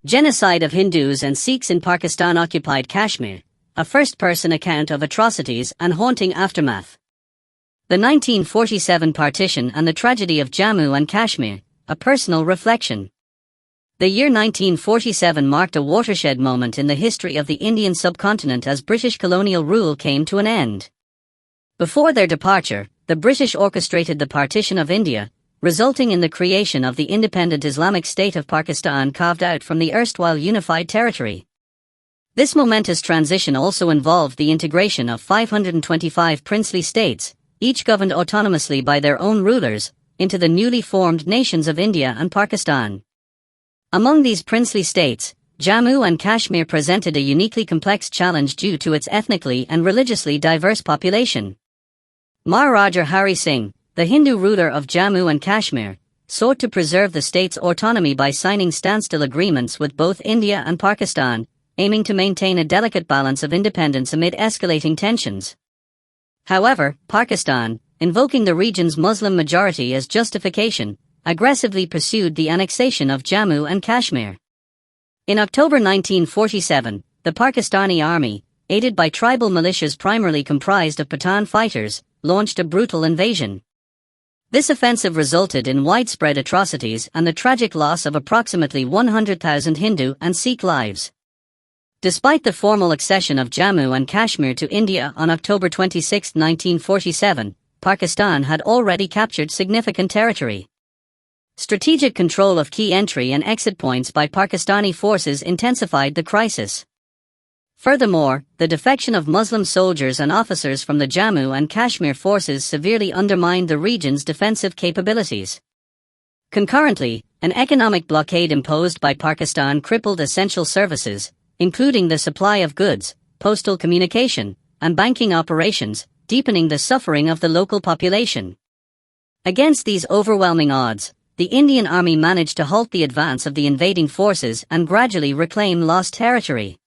Genocide of Hindus and Sikhs in Pakistan-occupied Kashmir, a first-person account of atrocities and haunting aftermath. The 1947 partition and the tragedy of Jammu and Kashmir, a personal reflection. The year 1947 marked a watershed moment in the history of the Indian subcontinent as British colonial rule came to an end. Before their departure, the British orchestrated the partition of India, resulting in the creation of the independent Islamic State of Pakistan carved out from the erstwhile unified territory. This momentous transition also involved the integration of 525 princely states, each governed autonomously by their own rulers, into the newly formed nations of India and Pakistan. Among these princely states, Jammu and Kashmir presented a uniquely complex challenge due to its ethnically and religiously diverse population. Maharaja Hari Singh, the Hindu ruler of Jammu and Kashmir, sought to preserve the state's autonomy by signing standstill agreements with both India and Pakistan, aiming to maintain a delicate balance of independence amid escalating tensions. However, Pakistan, invoking the region's Muslim majority as justification, aggressively pursued the annexation of Jammu and Kashmir. In October 1947, the Pakistani army, aided by tribal militias primarily comprised of Pathan fighters, launched a brutal invasion. This offensive resulted in widespread atrocities and the tragic loss of approximately 100,000 Hindu and Sikh lives. Despite the formal accession of Jammu and Kashmir to India on October 26, 1947, Pakistan had already captured significant territory. Strategic control of key entry and exit points by Pakistani forces intensified the crisis. Furthermore, the defection of Muslim soldiers and officers from the Jammu and Kashmir forces severely undermined the region's defensive capabilities. Concurrently, an economic blockade imposed by Pakistan crippled essential services, including the supply of goods, postal communication, and banking operations, deepening the suffering of the local population. Against these overwhelming odds, the Indian Army managed to halt the advance of the invading forces and gradually reclaim lost territory.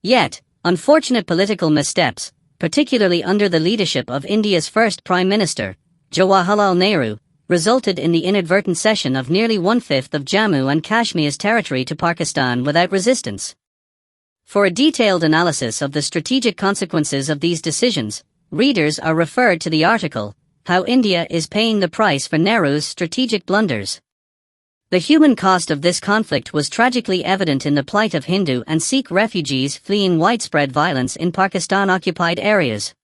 Yet, unfortunate political missteps, particularly under the leadership of India's first Prime Minister, Jawaharlal Nehru, resulted in the inadvertent cession of nearly one-fifth of Jammu and Kashmir's territory to Pakistan without resistance. For a detailed analysis of the strategic consequences of these decisions, readers are referred to the article, How India is Paying the Price for Nehru's Strategic Blunders. The human cost of this conflict was tragically evident in the plight of Hindu and Sikh refugees fleeing widespread violence in Pakistan-occupied areas.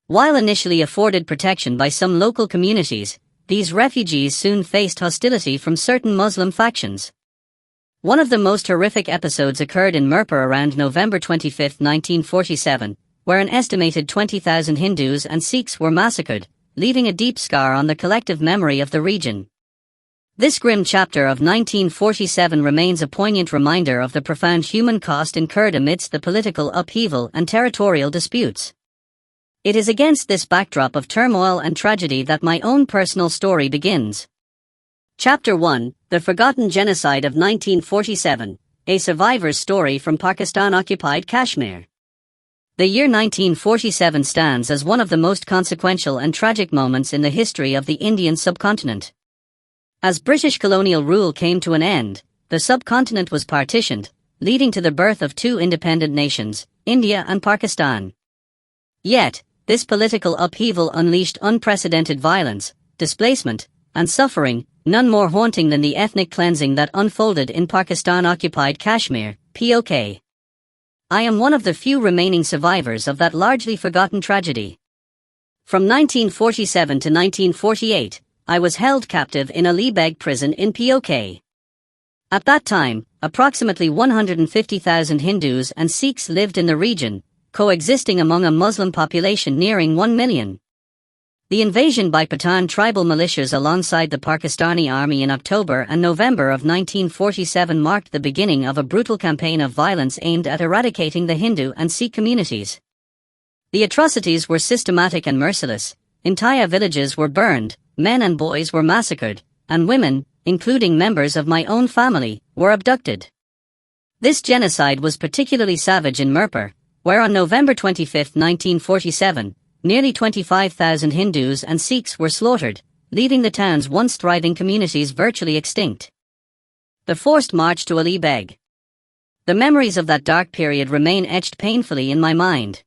While initially afforded protection by some local communities, these refugees soon faced hostility from certain Muslim factions. One of the most horrific episodes occurred in Mirpur around November 25, 1947, where an estimated 20,000 Hindus and Sikhs were massacred, leaving a deep scar on the collective memory of the region. This grim chapter of 1947 remains a poignant reminder of the profound human cost incurred amidst the political upheaval and territorial disputes. It is against this backdrop of turmoil and tragedy that my own personal story begins. Chapter 1, The Forgotten Genocide of 1947, a survivor's story from Pakistan-occupied Kashmir. The year 1947 stands as one of the most consequential and tragic moments in the history of the Indian subcontinent. As British colonial rule came to an end, the subcontinent was partitioned, leading to the birth of two independent nations, India and Pakistan. Yet, this political upheaval unleashed unprecedented violence, displacement, and suffering, none more haunting than the ethnic cleansing that unfolded in Pakistan-occupied Kashmir, POK. I am one of the few remaining survivors of that largely forgotten tragedy. From 1947 to 1948, I was held captive in Ali Beg prison in POK. At that time, approximately 150,000 Hindus and Sikhs lived in the region, coexisting among a Muslim population nearing 1 million. The invasion by Pathan tribal militias alongside the Pakistani army in October and November of 1947 marked the beginning of a brutal campaign of violence aimed at eradicating the Hindu and Sikh communities. The atrocities were systematic and merciless. Entire villages were burned, men and boys were massacred, and women, including members of my own family, were abducted. This genocide was particularly savage in Mirpur, where on November 25, 1947, nearly 25,000 Hindus and Sikhs were slaughtered, leaving the town's once thriving communities virtually extinct. The forced march to Ali Beg. The memories of that dark period remain etched painfully in my mind.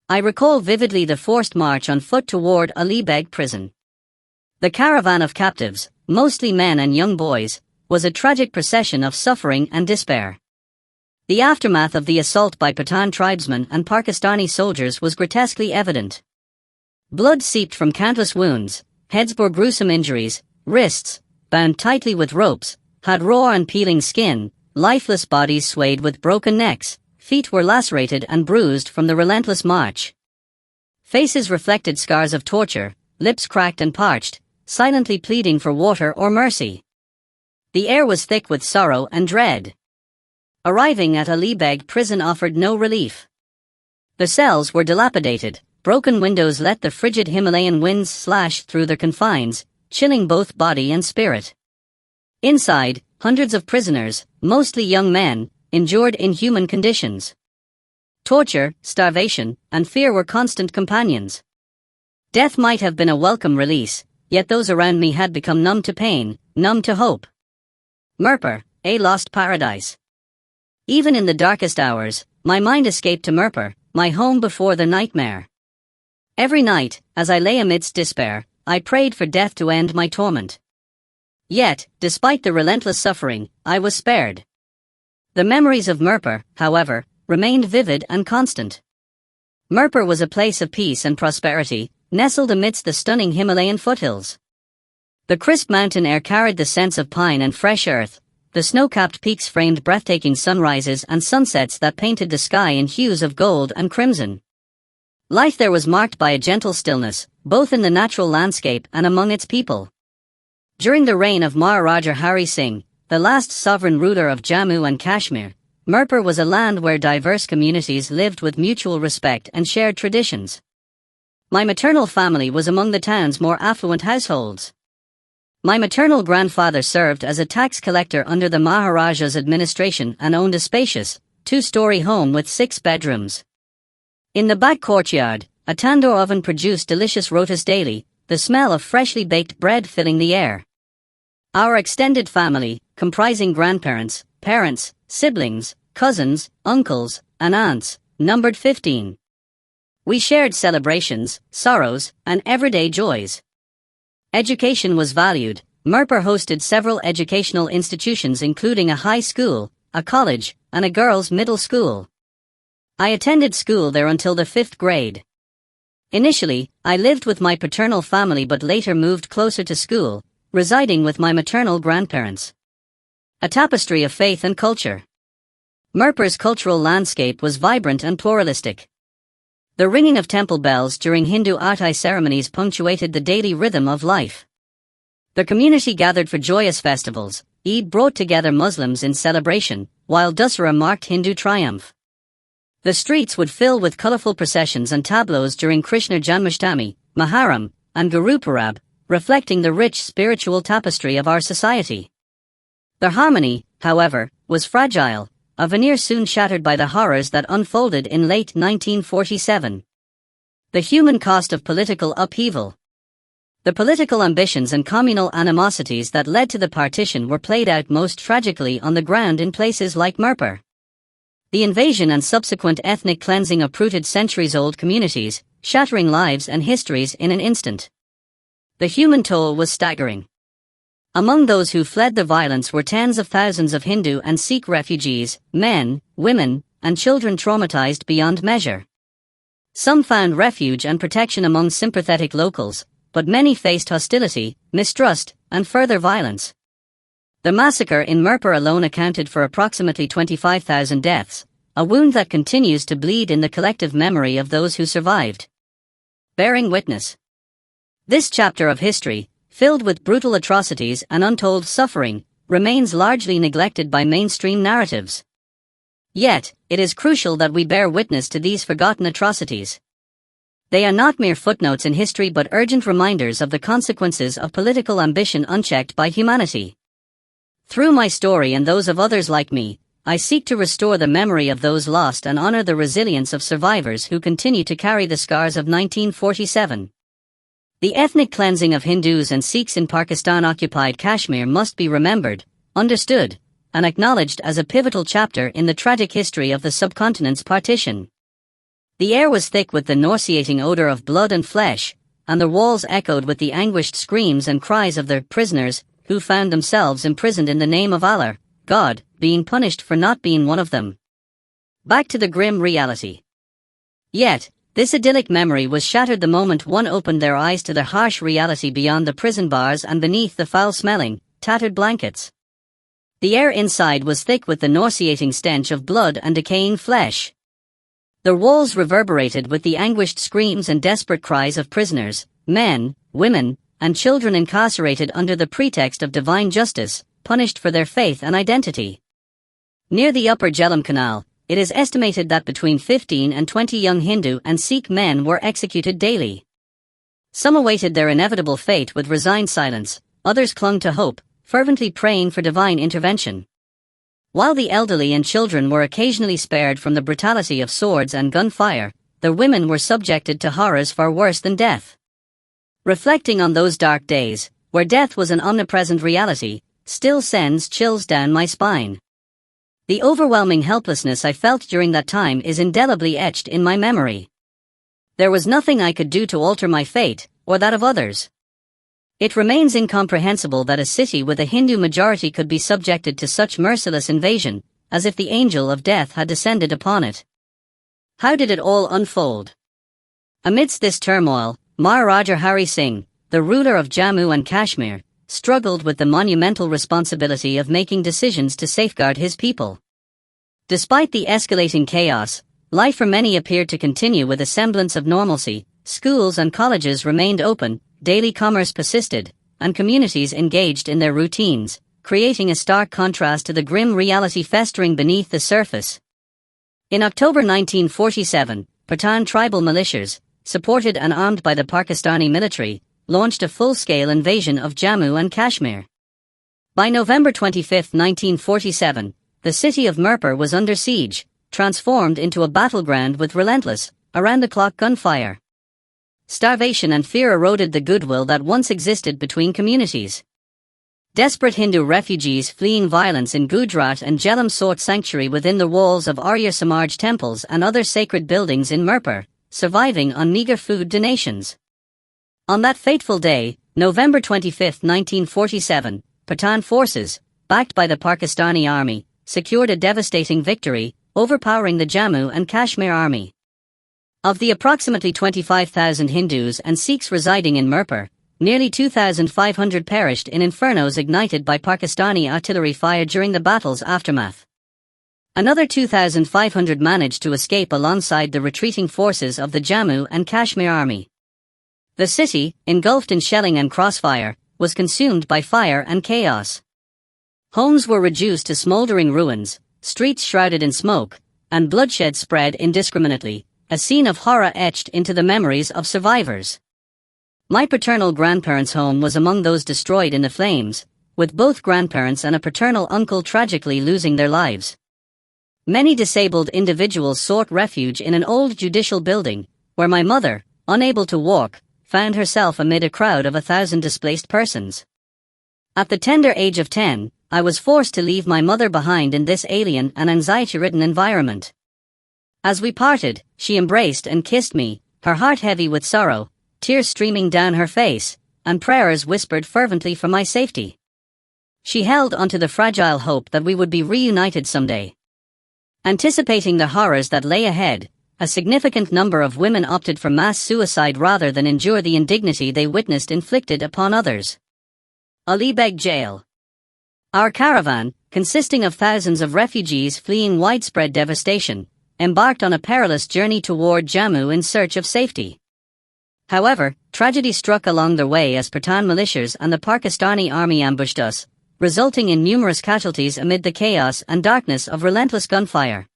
I recall vividly the forced march on foot toward Ali Beg prison. The caravan of captives, mostly men and young boys, was a tragic procession of suffering and despair. The aftermath of the assault by Pathan tribesmen and Pakistani soldiers was grotesquely evident. Blood seeped from countless wounds, heads bore gruesome injuries, wrists, bound tightly with ropes, had raw and peeling skin, lifeless bodies swayed with broken necks, feet were lacerated and bruised from the relentless march. Faces reflected scars of torture, lips cracked and parched, silently pleading for water or mercy. The air was thick with sorrow and dread. Arriving at Ali Beg prison offered no relief. The cells were dilapidated, broken windows let the frigid Himalayan winds slash through their confines, chilling both body and spirit. Inside, hundreds of prisoners, mostly young men, endured inhuman conditions. Torture, starvation, and fear were constant companions. Death might have been a welcome release, yet those around me had become numb to pain, numb to hope. Mirpur, a lost paradise. Even in the darkest hours, my mind escaped to Mirpur, my home before the nightmare. Every night, as I lay amidst despair, I prayed for death to end my torment. Yet, despite the relentless suffering, I was spared. The memories of Mirpur, however, remained vivid and constant. Mirpur was a place of peace and prosperity, nestled amidst the stunning Himalayan foothills. The crisp mountain air carried the scents of pine and fresh earth. The snow-capped peaks framed breathtaking sunrises and sunsets that painted the sky in hues of gold and crimson. Life there was marked by a gentle stillness, both in the natural landscape and among its people. During the reign of Maharaja Hari Singh, the last sovereign ruler of Jammu and Kashmir, Mirpur was a land where diverse communities lived with mutual respect and shared traditions. My maternal family was among the town's more affluent households. My maternal grandfather served as a tax collector under the Maharaja's administration and owned a spacious, two-story home with 6 bedrooms. In the back courtyard, a tandoor oven produced delicious rotis daily, the smell of freshly baked bread filling the air. Our extended family, comprising grandparents, parents, siblings, cousins, uncles, and aunts, numbered 15. We shared celebrations, sorrows, and everyday joys. Education was valued. Mirpur hosted several educational institutions including a high school, a college, and a girls' middle school. I attended school there until the 5th grade. Initially, I lived with my paternal family but later moved closer to school, residing with my maternal grandparents. A tapestry of faith and culture. Mirpur's cultural landscape was vibrant and pluralistic. The ringing of temple bells during Hindu Aarti ceremonies punctuated the daily rhythm of life. The community gathered for joyous festivals. Eid brought together Muslims in celebration, while Dussehra marked Hindu triumph. The streets would fill with colorful processions and tableaus during Krishna Janmashtami, Muharram, and Guru Purab, reflecting the rich spiritual tapestry of our society. Their harmony, however, was fragile, a veneer soon shattered by the horrors that unfolded in late 1947. The human cost of political upheaval. The political ambitions and communal animosities that led to the partition were played out most tragically on the ground in places like Mirpur. The invasion and subsequent ethnic cleansing uprooted centuries-old communities, shattering lives and histories in an instant. The human toll was staggering. Among those who fled the violence were tens of thousands of Hindu and Sikh refugees, men, women, and children traumatized beyond measure. Some found refuge and protection among sympathetic locals, but many faced hostility, mistrust, and further violence. The massacre in Mirpur alone accounted for approximately 25,000 deaths, a wound that continues to bleed in the collective memory of those who survived. Bearing witness. This chapter of history, filled with brutal atrocities and untold suffering, remains largely neglected by mainstream narratives. Yet, it is crucial that we bear witness to these forgotten atrocities. They are not mere footnotes in history but urgent reminders of the consequences of political ambition unchecked by humanity. Through my story and those of others like me, I seek to restore the memory of those lost and honor the resilience of survivors who continue to carry the scars of 1947. The ethnic cleansing of Hindus and Sikhs in Pakistan-occupied Kashmir must be remembered, understood, and acknowledged as a pivotal chapter in the tragic history of the subcontinent's partition. The air was thick with the nauseating odor of blood and flesh, and the walls echoed with the anguished screams and cries of the prisoners who found themselves imprisoned in the name of Allah, God, being punished for not being one of them. Back to the grim reality. Yet, this idyllic memory was shattered the moment one opened their eyes to the harsh reality beyond the prison bars and beneath the foul-smelling, tattered blankets. The air inside was thick with the nauseating stench of blood and decaying flesh. The walls reverberated with the anguished screams and desperate cries of prisoners, men, women, and children incarcerated under the pretext of divine justice, punished for their faith and identity. Near the upper Jhelum Canal, it is estimated that between 15 and 20 young Hindu and Sikh men were executed daily. Some awaited their inevitable fate with resigned silence, others clung to hope, fervently praying for divine intervention. While the elderly and children were occasionally spared from the brutality of swords and gunfire, the women were subjected to horrors far worse than death. Reflecting on those dark days, where death was an omnipresent reality, still sends chills down my spine. The overwhelming helplessness I felt during that time is indelibly etched in my memory. There was nothing I could do to alter my fate, or that of others. It remains incomprehensible that a city with a Hindu majority could be subjected to such merciless invasion, as if the angel of death had descended upon it. How did it all unfold? Amidst this turmoil, Maharaja Hari Singh, the ruler of Jammu and Kashmir, struggled with the monumental responsibility of making decisions to safeguard his people. Despite the escalating chaos, life for many appeared to continue with a semblance of normalcy. Schools and colleges remained open, daily commerce persisted, and communities engaged in their routines, creating a stark contrast to the grim reality festering beneath the surface. In October 1947, Pathan tribal militias, supported and armed by the Pakistani military, launched a full-scale invasion of Jammu and Kashmir. By November 25, 1947, the city of Mirpur was under siege, transformed into a battleground with relentless, around-the-clock gunfire. Starvation and fear eroded the goodwill that once existed between communities. Desperate Hindu refugees fleeing violence in Gujarat and Jhelum sought sanctuary within the walls of Arya Samaj temples and other sacred buildings in Mirpur, surviving on meager food donations. On that fateful day, November 25, 1947, Pathan forces, backed by the Pakistani army, secured a devastating victory, overpowering the Jammu and Kashmir army. Of the approximately 25,000 Hindus and Sikhs residing in Mirpur, nearly 2,500 perished in infernos ignited by Pakistani artillery fire during the battle's aftermath. Another 2,500 managed to escape alongside the retreating forces of the Jammu and Kashmir army. The city, engulfed in shelling and crossfire, was consumed by fire and chaos. Homes were reduced to smoldering ruins, streets shrouded in smoke, and bloodshed spread indiscriminately, a scene of horror etched into the memories of survivors. My paternal grandparents' home was among those destroyed in the flames, with both grandparents and a paternal uncle tragically losing their lives. Many disabled individuals sought refuge in an old judicial building, where my mother, unable to walk, found herself amid a crowd of 1,000 displaced persons. At the tender age of 10, I was forced to leave my mother behind in this alien and anxiety-ridden environment. As we parted, she embraced and kissed me, her heart heavy with sorrow, tears streaming down her face, and prayers whispered fervently for my safety. She held onto the fragile hope that we would be reunited someday. Anticipating the horrors that lay ahead, a significant number of women opted for mass suicide rather than endure the indignity they witnessed inflicted upon others. Ali Beg Jail. Our caravan, consisting of thousands of refugees fleeing widespread devastation, embarked on a perilous journey toward Jammu in search of safety. However, tragedy struck along their way as Pathan militias and the Pakistani army ambushed us, resulting in numerous casualties amid the chaos and darkness of relentless gunfire.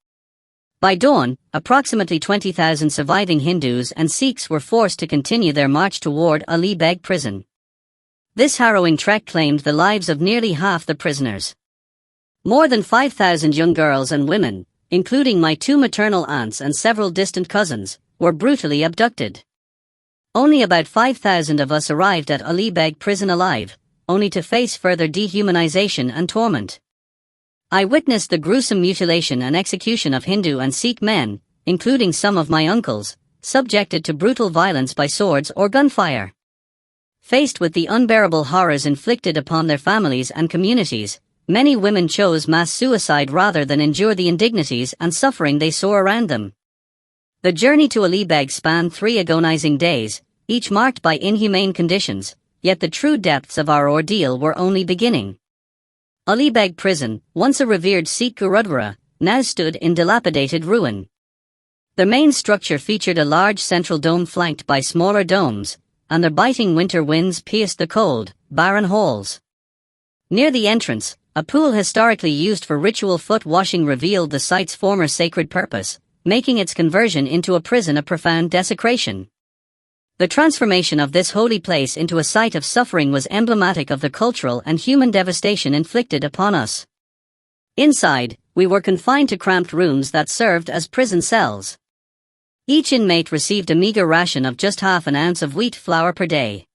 By dawn, approximately 20,000 surviving Hindus and Sikhs were forced to continue their march toward Ali Beg prison. This harrowing trek claimed the lives of nearly half the prisoners. More than 5,000 young girls and women, including my 2 maternal aunts and several distant cousins, were brutally abducted. Only about 5,000 of us arrived at Ali Beg prison alive, only to face further dehumanization and torment. I witnessed the gruesome mutilation and execution of Hindu and Sikh men, including some of my uncles, subjected to brutal violence by swords or gunfire. Faced with the unbearable horrors inflicted upon their families and communities, many women chose mass suicide rather than endure the indignities and suffering they saw around them. The journey to Ali Beg spanned 3 agonizing days, each marked by inhumane conditions, yet the true depths of our ordeal were only beginning. Ali Beg prison, once a revered Sikh Gurudwara, now stood in dilapidated ruin. The main structure featured a large central dome flanked by smaller domes, and the biting winter winds pierced the cold, barren halls. Near the entrance, a pool historically used for ritual foot washing revealed the site's former sacred purpose, making its conversion into a prison a profound desecration. The transformation of this holy place into a site of suffering was emblematic of the cultural and human devastation inflicted upon us. Inside, we were confined to cramped rooms that served as prison cells. Each inmate received a meager ration of just half an ounce of wheat flour per day.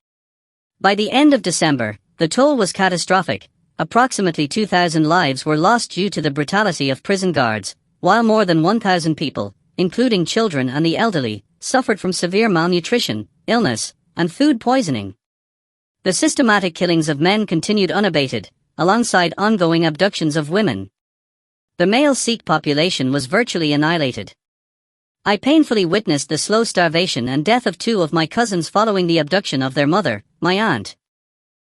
By the end of December, the toll was catastrophic. Approximately 2,000 lives were lost due to the brutality of prison guards, while more than 1,000 people, including children and the elderly, suffered from severe malnutrition, illness, and food poisoning. The systematic killings of men continued unabated, alongside ongoing abductions of women. The male Sikh population was virtually annihilated. I painfully witnessed the slow starvation and death of 2 of my cousins following the abduction of their mother, my aunt.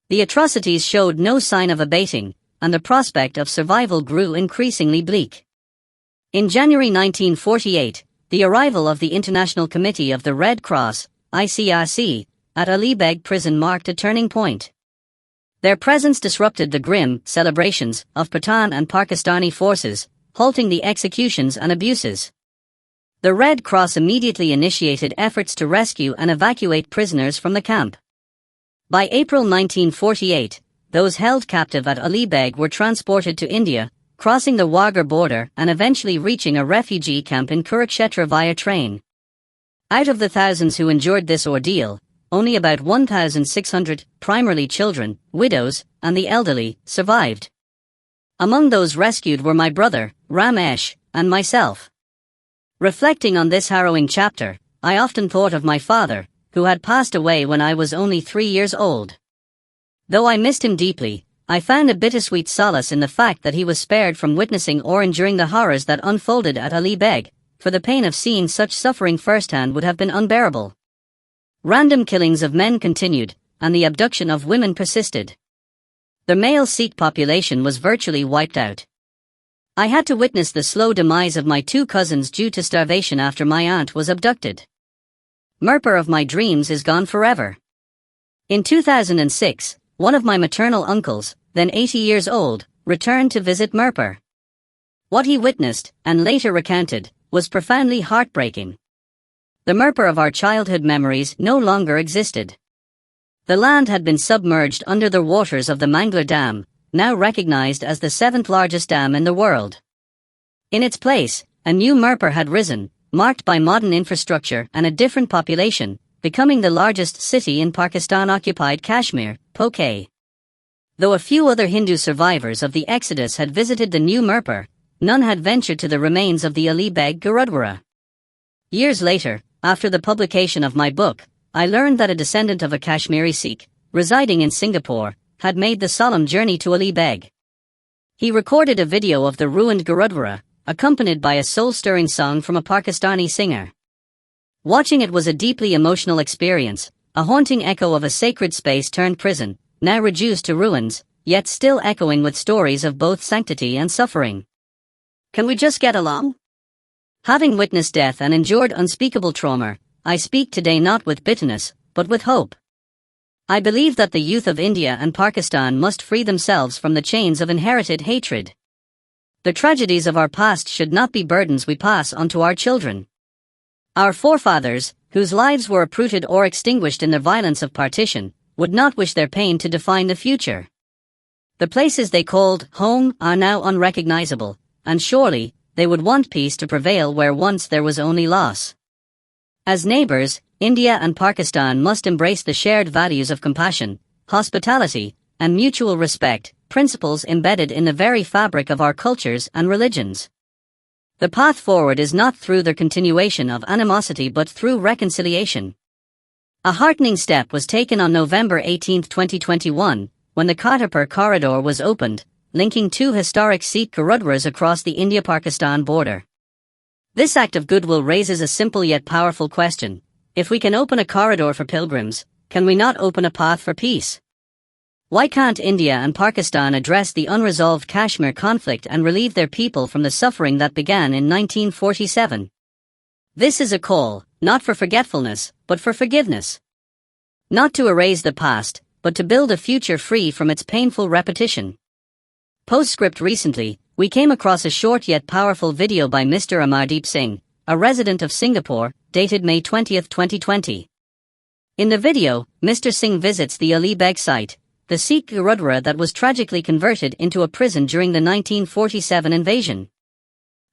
The atrocities showed no sign of abating, and the prospect of survival grew increasingly bleak. In January 1948, the arrival of the International Committee of the Red Cross, ICRC, at Ali Beg prison marked a turning point. Their presence disrupted the grim celebrations of Pathan and Pakistani forces, halting the executions and abuses. The Red Cross immediately initiated efforts to rescue and evacuate prisoners from the camp. By April 1948, those held captive at Ali Beg were transported to India, crossing the Wagah border and eventually reaching a refugee camp in Kurukshetra via train. Out of the thousands who endured this ordeal, only about 1,600, primarily children, widows, and the elderly, survived. Among those rescued were my brother, Ramesh, and myself. Reflecting on this harrowing chapter, I often thought of my father, who had passed away when I was only 3 years old. Though I missed him deeply, I found a bittersweet solace in the fact that he was spared from witnessing or enduring the horrors that unfolded at Ali Beg, for the pain of seeing such suffering firsthand would have been unbearable. Random killings of men continued, and the abduction of women persisted. The male Sikh population was virtually wiped out. I had to witness the slow demise of my 2 cousins due to starvation after my aunt was abducted. Mirpur of my dreams is gone forever. In 2006, one of my maternal uncles, then 80 years old, returned to visit Mirpur. What he witnessed, and later recounted, was profoundly heartbreaking. The Mirpur of our childhood memories no longer existed. The land had been submerged under the waters of the Manglar Dam, now recognized as the 7th largest dam in the world. In its place, a new Mirpur had risen, marked by modern infrastructure and a different population, becoming the largest city in Pakistan-occupied Kashmir, Poke. Though a few other Hindu survivors of the Exodus had visited the new Mirpur, none had ventured to the remains of the Ali Beg Gurudwara. Years later, after the publication of my book, I learned that a descendant of a Kashmiri Sikh, residing in Singapore, had made the solemn journey to Ali Beg. He recorded a video of the ruined Gurudwara, accompanied by a soul-stirring song from a Pakistani singer. Watching it was a deeply emotional experience, a haunting echo of a sacred space turned prison, now reduced to ruins, yet still echoing with stories of both sanctity and suffering. Can we just get along? Having witnessed death and endured unspeakable trauma, I speak today not with bitterness, but with hope. I believe that the youth of India and Pakistan must free themselves from the chains of inherited hatred. The tragedies of our past should not be burdens we pass on to our children. Our forefathers, whose lives were uprooted or extinguished in the violence of partition, would not wish their pain to define the future. The places they called home are now unrecognizable, and surely, they would want peace to prevail where once there was only loss. As neighbors, India and Pakistan must embrace the shared values of compassion, hospitality, and mutual respect, principles embedded in the very fabric of our cultures and religions. The path forward is not through the continuation of animosity but through reconciliation. A heartening step was taken on November 18, 2021, when the Kartarpur corridor was opened, linking two historic Sikh gurudwaras across the India-Pakistan border. This act of goodwill raises a simple yet powerful question. If we can open a corridor for pilgrims, can we not open a path for peace? Why can't India and Pakistan address the unresolved Kashmir conflict and relieve their people from the suffering that began in 1947? This is a call, not for forgetfulness, but for forgiveness. Not to erase the past, but to build a future free from its painful repetition. Postscript: recently, we came across a short yet powerful video by Mr. Amardeep Singh, a resident of Singapore, dated May 20, 2020. In the video, Mr. Singh visits the Ali Beg site, the Sikh Gurudwara that was tragically converted into a prison during the 1947 invasion.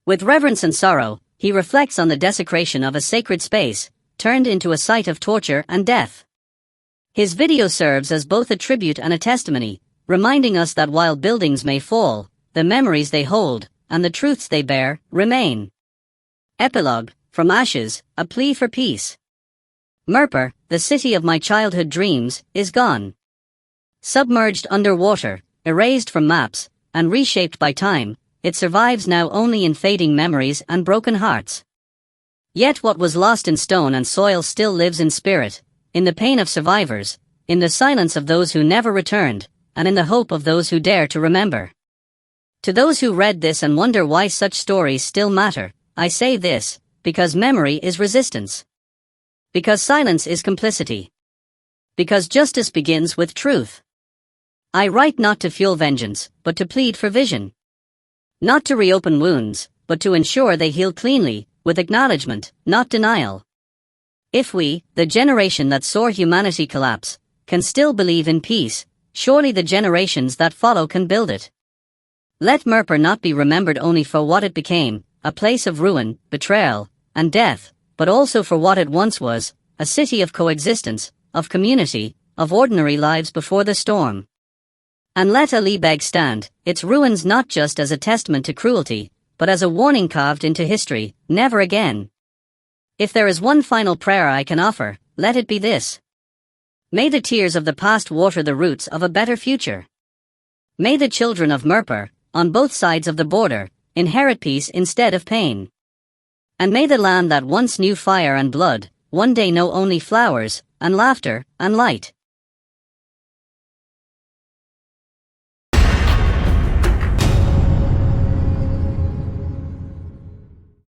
With reverence and sorrow, he reflects on the desecration of a sacred space, turned into a site of torture and death. His video serves as both a tribute and a testimony, reminding us that while buildings may fall, the memories they hold, and the truths they bear, remain. Epilogue: From Ashes, a Plea for Peace. Mirpur, the city of my childhood dreams, is gone. Submerged underwater, erased from maps, and reshaped by time, it survives now only in fading memories and broken hearts. Yet what was lost in stone and soil still lives in spirit, in the pain of survivors, in the silence of those who never returned, and in the hope of those who dare to remember. To those who read this and wonder why such stories still matter, I say this: because memory is resistance. Because silence is complicity. Because justice begins with truth. I write not to fuel vengeance, but to plead for vision. Not to reopen wounds, but to ensure they heal cleanly, with acknowledgement, not denial. If we, the generation that saw humanity collapse, can still believe in peace, surely the generations that follow can build it. Let Mirpur not be remembered only for what it became, a place of ruin, betrayal, and death, but also for what it once was, a city of coexistence, of community, of ordinary lives before the storm. And let Ali Beg stand, its ruins not just as a testament to cruelty, but as a warning carved into history: never again. If there is one final prayer I can offer, let it be this. May the tears of the past water the roots of a better future. May the children of Mirpur, on both sides of the border, inherit peace instead of pain. And may the land that once knew fire and blood, one day know only flowers, and laughter, and light.